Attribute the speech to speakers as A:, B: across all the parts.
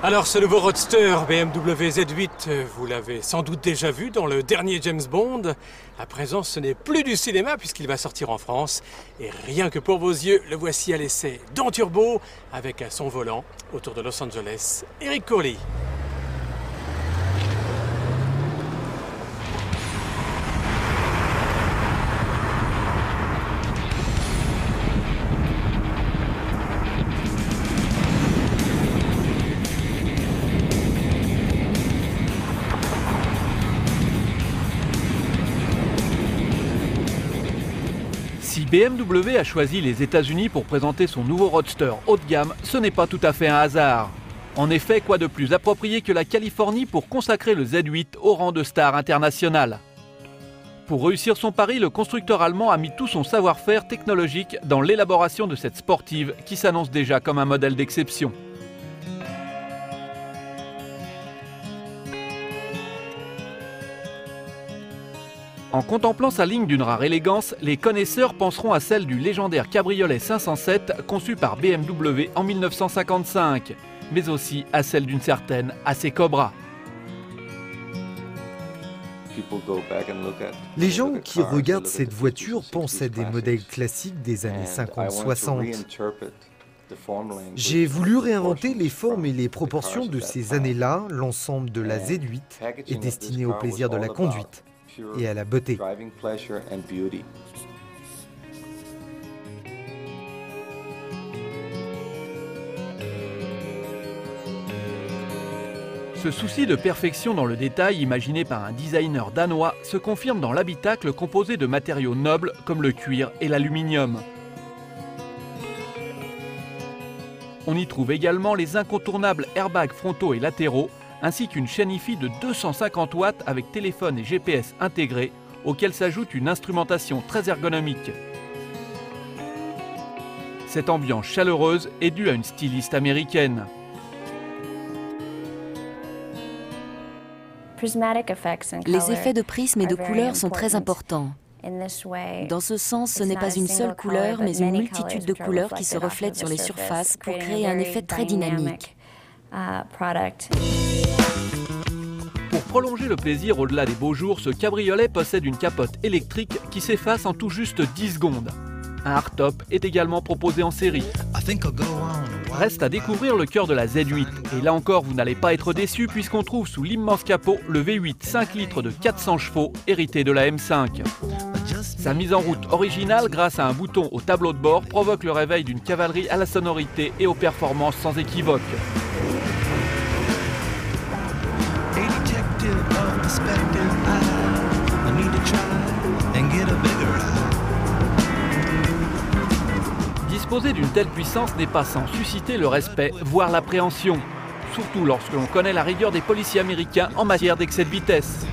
A: Alors ce nouveau roadster BMW Z8, vous l'avez sans doute déjà vu dans le dernier James Bond. À présent, ce n'est plus du cinéma puisqu'il va sortir en France. Et rien que pour vos yeux, le voici à l'essai dans Turbo, avec à son volant, autour de Los Angeles, Eric Corley.
B: Si BMW a choisi les États-Unis pour présenter son nouveau roadster haut de gamme, ce n'est pas tout à fait un hasard. En effet, quoi de plus approprié que la Californie pour consacrer le Z8 au rang de star internationale. Pour réussir son pari, le constructeur allemand a mis tout son savoir-faire technologique dans l'élaboration de cette sportive qui s'annonce déjà comme un modèle d'exception. En contemplant sa ligne d'une rare élégance, les connaisseurs penseront à celle du légendaire cabriolet 507 conçu par BMW en 1955, mais aussi à celle d'une certaine AC Cobra.
C: Les gens qui regardent cette voiture pensent à des modèles classiques des années 50-60. J'ai voulu réinventer les formes et les proportions de ces années-là. L'ensemble de la Z8 est destiné au plaisir de la conduite et à la beauté.
B: Ce souci de perfection dans le détail, imaginé par un designer danois, se confirme dans l'habitacle composé de matériaux nobles comme le cuir et l'aluminium. On y trouve également les incontournables airbags frontaux et latéraux, ainsi qu'une chaîne Hi-Fi de 250 watts avec téléphone et GPS intégrés, auquel s'ajoute une instrumentation très ergonomique. Cette ambiance chaleureuse est due à une styliste américaine.
D: Les effets de prisme et de couleurs sont très importants. Dans ce sens, ce n'est pas une seule couleur, mais une multitude de couleurs qui se reflètent sur les surfaces pour créer un effet très dynamique.
B: Pour prolonger le plaisir au-delà des beaux jours, ce cabriolet possède une capote électrique qui s'efface en tout juste 10 secondes. Un hardtop est également proposé en série. Reste à découvrir le cœur de la Z8. Et là encore, vous n'allez pas être déçus puisqu'on trouve sous l'immense capot le V8 5 litres de 400 chevaux hérité de la M5. Sa mise en route originale grâce à un bouton au tableau de bord provoque le réveil d'une cavalerie à la sonorité et aux performances sans équivoque. Disposer d'une telle puissance n'est pas sans susciter le respect, voire l'appréhension, surtout lorsque l'on connaît la rigueur des policiers américains en matière d'excès de vitesse.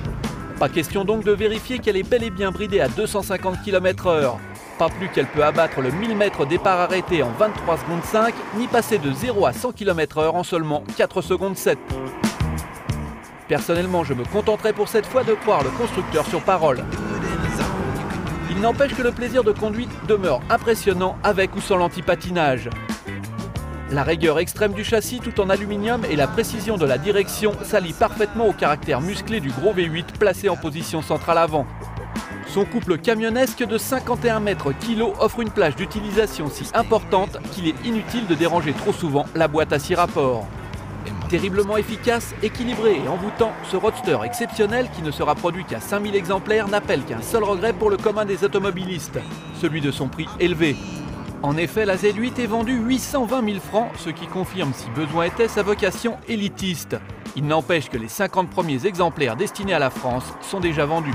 B: Pas question donc de vérifier qu'elle est bel et bien bridée à 250 km/h, pas plus qu'elle peut abattre le 1000 mètres départ arrêté en 23 secondes 5, ni passer de 0 à 100 km/h en seulement 4 secondes 7. Personnellement, je me contenterai pour cette fois de croire le constructeur sur parole. Il n'empêche que le plaisir de conduite demeure impressionnant avec ou sans l'antipatinage. La rigueur extrême du châssis tout en aluminium et la précision de la direction s'allient parfaitement au caractère musclé du gros V8 placé en position centrale avant. Son couple camionnesque de 51 mètres kg offre une plage d'utilisation si importante qu'il est inutile de déranger trop souvent la boîte à 6 rapports. Terriblement efficace, équilibré et envoûtant, ce roadster exceptionnel qui ne sera produit qu'à 5000 exemplaires n'appelle qu'un seul regret pour le commun des automobilistes, celui de son prix élevé. En effet, la Z8 est vendue 820 000 francs, ce qui confirme si besoin était sa vocation élitiste. Il n'empêche que les 50 premiers exemplaires destinés à la France sont déjà vendus.